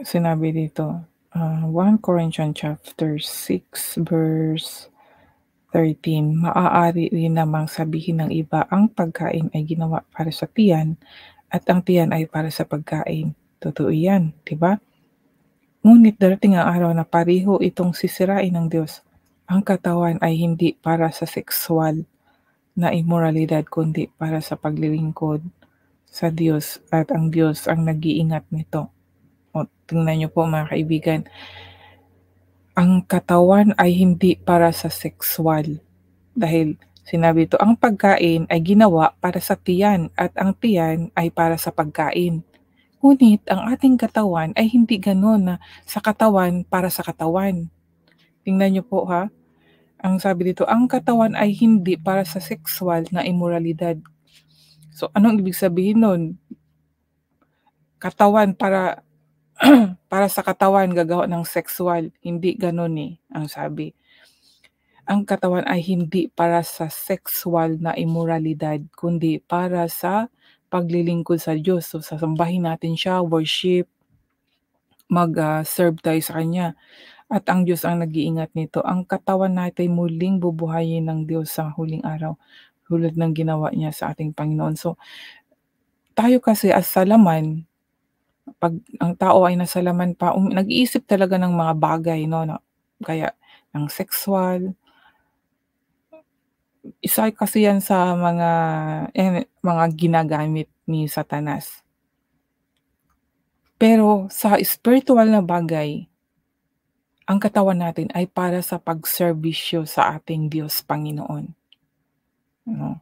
sinabi dito, 1 Corinthians chapter 6 verse 13, maaari rin namang sabihin ng iba ang pagkain ay ginawa para sa tiyan at ang tiyan ay para sa pagkain. Totoo 'yan, 'di ba? Ngunit darating ang araw na pareho itong sisirain ng Diyos. Ang katawan ay hindi para sa sexual na immoralidad kundi para sa paglilingkod sa Diyos at ang Diyos ang nag-iingat nito. O tingnan niyo po mga kaibigan, ang katawan ay hindi para sa sexual dahil sinabi ito, ang pagkain ay ginawa para sa tiyan at ang tiyan ay para sa pagkain. Ngunit ang ating katawan ay hindi gano'n na sa katawan para sa katawan. Tingnan niyo po ha, ang sabi dito, ang katawan ay hindi para sa sexual na immoralidad. So anong ibig sabihin nun? Katawan para para sa katawan gagawa ng sexual, hindi gano'n ang sabi. Ang katawan ay hindi para sa sexual na immoralidad, kundi para sa paglilingkod sa Diyos. So sasambahin natin siya, worship, serve tayo sa Kanya. At ang Diyos ang nag-iingat nito. Ang katawan natin muling bubuhayin ng Diyos sa huling araw, tulad ng ginawa niya sa ating Panginoon. So, tayo kasi as sa laman, 'pag ang tao ay nasa laman pa, nag-iisip talaga ng mga bagay 'no, na kaya ng sexual, isa kasi 'yan sa mga ginagamit ni Satanas. Pero sa spiritual na bagay, ang katawan natin ay para sa pagserbisyo sa ating Diyos Panginoon, 'no.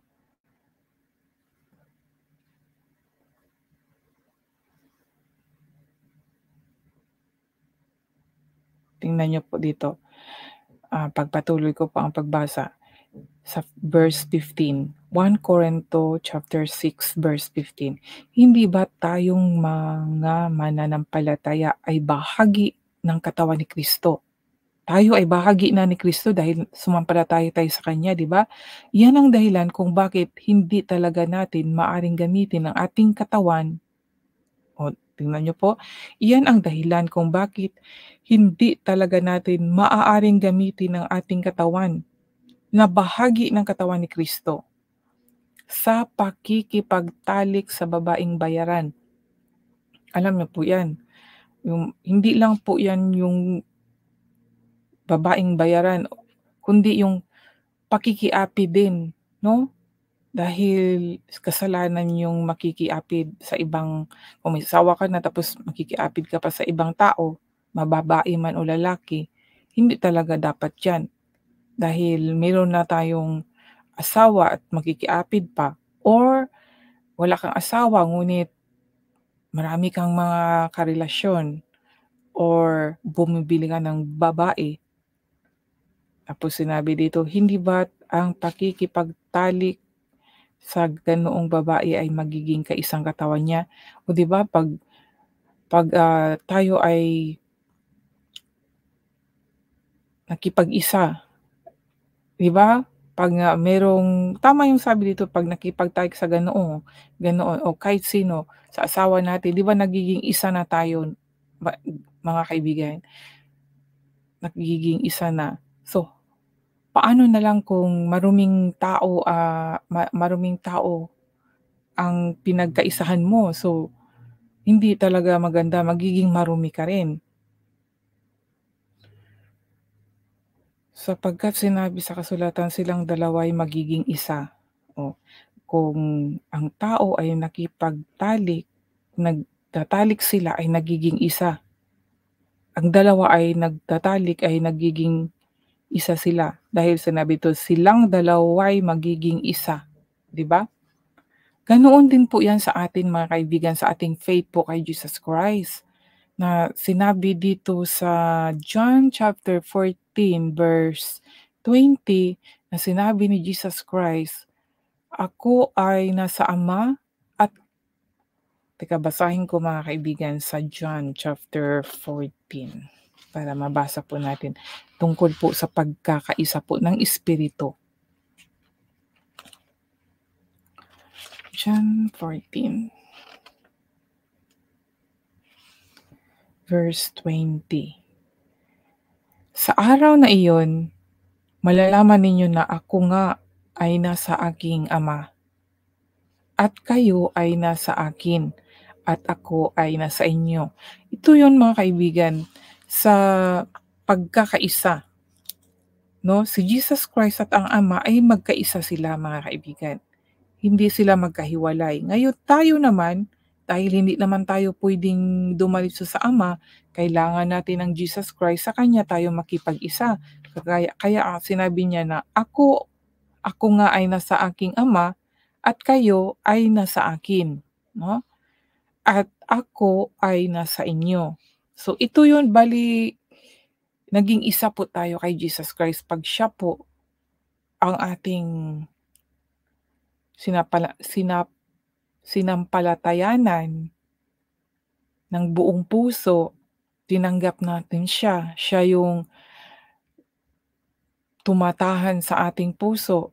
Tingnan niyo po dito, pagpatuloy ko pa ang pagbasa sa verse 15, 1 Corinto chapter 6 verse 15. Hindi ba tayong mga mananampalataya ay bahagi ng katawan ni Kristo? Tayo ay bahagi na ni Kristo dahil sumampalataya tayo sa Kanya, 'di ba? Yan ang dahilan kung bakit hindi talaga natin maaring gamitin ang ating katawan. O tingnan niyo po, iyan ang dahilan kung bakit hindi talaga natin maaaring gamitin ang ating katawan na bahagi ng katawan ni Kristo sa pakikipagtalik sa babaeng bayaran. Alam niyo po 'yan, yung hindi lang po 'yan yung babaeng bayaran, kundi yung pakikiapid din, 'no? Dahil kasalanan yung makikiapid sa ibang, kung may asawa ka na tapos makikiapid ka pa sa ibang tao, mababae man o lalaki, hindi talaga dapat 'yan. Dahil meron na tayong asawa at makikiapid pa, or wala kang asawa ngunit marami kang mga karelasyon or bumibili ka ng babae. Tapos sinabi dito, hindi ba't ang pakikipagtalik sa ganoong babae ay magiging kaisang katawan niya? O 'di ba 'pag tayo ay nakipag-isa, 'di ba? 'Pag merong tama yung sabi dito, 'pag nakipagtalik sa ganoon o kahit sino sa asawa natin, 'di ba nagiging isa na tayo, ba mga kaibigan, nagiging isa na. So, paano na lang kung maruming tao ang pinagkaisahan mo? So, hindi talaga maganda, magiging marumi ka rin. Sapagkat sinabi sa kasulatan, silang dalawa ay magiging isa. O, kung ang tao ay nagtatalik sila ay nagiging isa. Ang dalawa ay nagtatalik ay nagiging isa sila. Dahil sinabi ito, silang dalawa ay magiging isa. 'Di ba? Ganoon din po 'yan sa atin mga kaibigan, sa ating faith po kay Jesus Christ. Na sinabi dito sa John chapter 14 verse 20, na sinabi ni Jesus Christ, "Ako ay nasa Ama at" teka basahin ko mga kaibigan sa John chapter 14 para mabasa po natin tungkol po sa pagkakaisa po ng Espiritu. John 14. verse 20. Sa araw na iyon, malalaman ninyo na ako nga ay nasa aking Ama, at kayo ay nasa akin, at ako ay nasa inyo. Ito yun mga kaibigan, sa pagkakaisa. No? Si Jesus Christ at ang Ama ay magkaisa sila mga kaibigan. Hindi sila magkahiwalay. Ngayon tayo naman, dahil hindi naman tayo pwedeng dumaritso sa Ama, kailangan natin ng Jesus Christ, sa Kanya tayo makipag-isa. Kaya sinabi niya na ako nga ay nasa aking Ama, at kayo ay nasa akin. No? At ako ay nasa inyo. So ito yun, bali, naging isa po tayo kay Jesus Christ pag siya po ang ating sinampalatayanan ng buong puso, tinanggap natin siya. Siya yung tumatahan sa ating puso,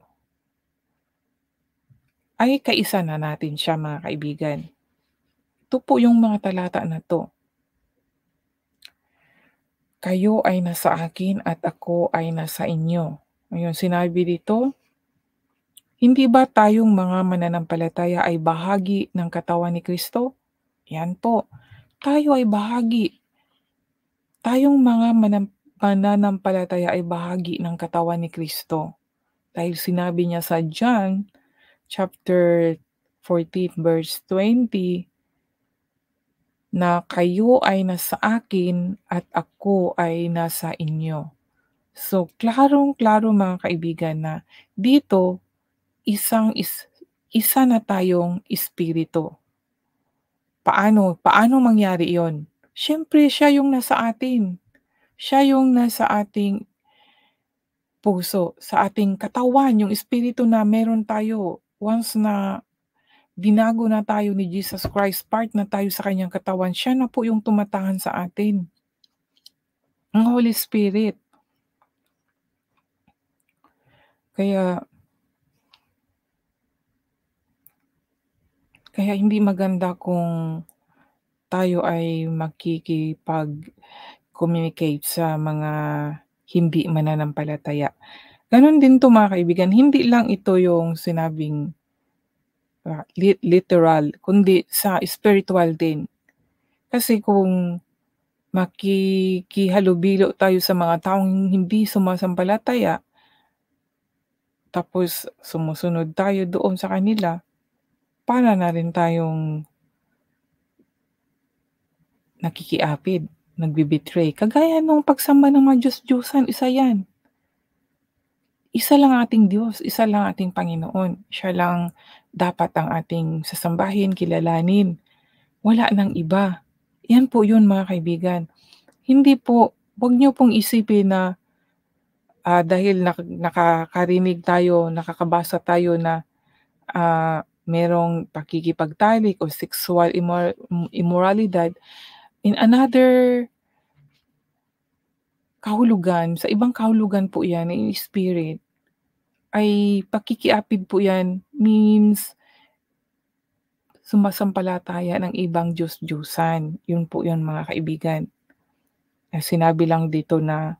ay kaisa na natin siya mga kaibigan. Ito po yung mga talata na 'to. Kayo ay nasa akin at ako ay nasa inyo. Ngayon sinabi dito, hindi ba tayong mga mananampalataya ay bahagi ng katawan ni Kristo? Yan po, tayo ay bahagi. Tayong mga mananampalataya ay bahagi ng katawan ni Kristo. Dahil sinabi niya sa John chapter 14 verse 20 na kayo ay nasa akin at ako ay nasa inyo. So klarong-klaro mga kaibigan na dito isa na tayong espiritu. Paano mangyari 'yon? Siyempre siya yung nasa atin. Siya yung nasa ating puso, sa ating katawan, yung espiritu na meron tayo. Once na binago na tayo ni Jesus Christ, part na tayo sa kanyang katawan, siya na po yung tumatahan sa atin. Ang Holy Spirit. Kaya hindi maganda kung tayo ay makikipag-communicate sa mga hindi mananampalataya. Gano'n din 'to mga kaibigan, hindi lang ito yung sinabing literal, kundi sa spiritual din. Kasi kung makikihalubilo tayo sa mga taong hindi sumasampalataya, tapos sumusunod tayo doon sa kanila, para na rin tayong nakikiapid, nagbe-betray. Kagaya nung pagsamba ng mga Diyos-Diyosan, isa yan. Isa lang ating Diyos, isa lang ating Panginoon. Siya lang dapat ang ating sasambahin, kilalanin. Wala nang iba. Yan po yun mga kaibigan. Hindi po, wag niyo pong isipin na dahil nakakarinig tayo, nakakabasa tayo na merong pakikipagtalik o sexual immoralidad in another kahulugan, sa ibang kahulugan po yan, in spirit, ay pakikiapid po yan means sumasampalataya ng ibang Diyos-Diyusan. Yun po yun mga kaibigan. Sinabi lang dito na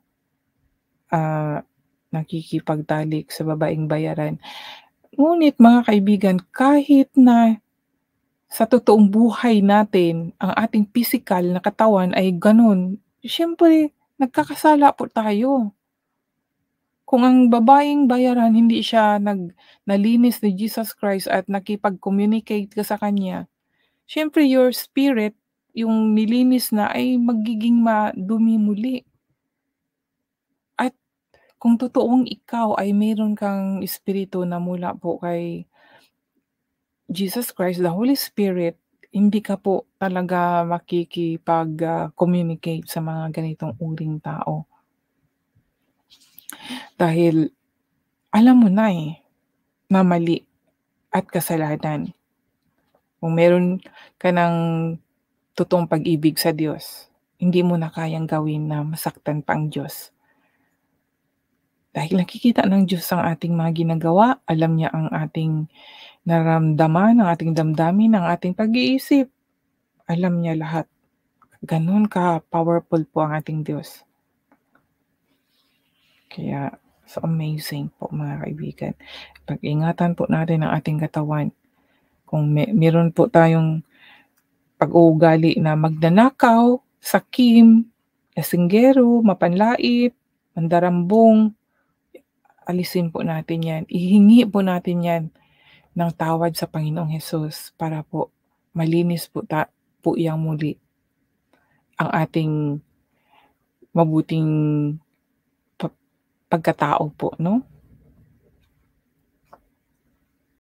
nakikipagtalik sa babaeng bayaran. Ngunit mga kaibigan, kahit na sa totoong buhay natin, ang ating pisikal na katawan ay gano'n, siyempre nagkakasala po tayo. Kung ang babaeng bayaran hindi siya nalinis ni Jesus Christ at nakipag-communicate ka sa kanya, siyempre your spirit, yung nilinis na ay magiging madumi muli. At kung totoong ikaw ay meron kang espiritu na mula po kay Jesus Christ, the Holy Spirit, hindi ka po talaga makikipag-communicate sa mga ganitong uring tao. Dahil alam mo na na mali at kasalanan. Kung meron ka ng totoong pag-ibig sa Diyos, hindi mo na kayang gawin na masaktan pa ang Diyos. Dahil nakikita ng Diyos ang ating mga ginagawa, alam niya ang ating nararamdaman, ang ating damdamin, ang ating pag-iisip. Alam niya lahat. Gano'n ka-powerful po ang ating Diyos. Kaya so amazing po mga kaibigan. Pag-ingatan po natin ang ating katawan. Kung meron po tayong pag-uugali na magnanakaw, sakim, lasinggero, mapanlait, mandarambong, alisin po natin 'yan. Ihingi po natin 'yan ng tawad sa Panginoong Hesus para po malinis po iyang muli ang ating mabuting pagkatao po 'no.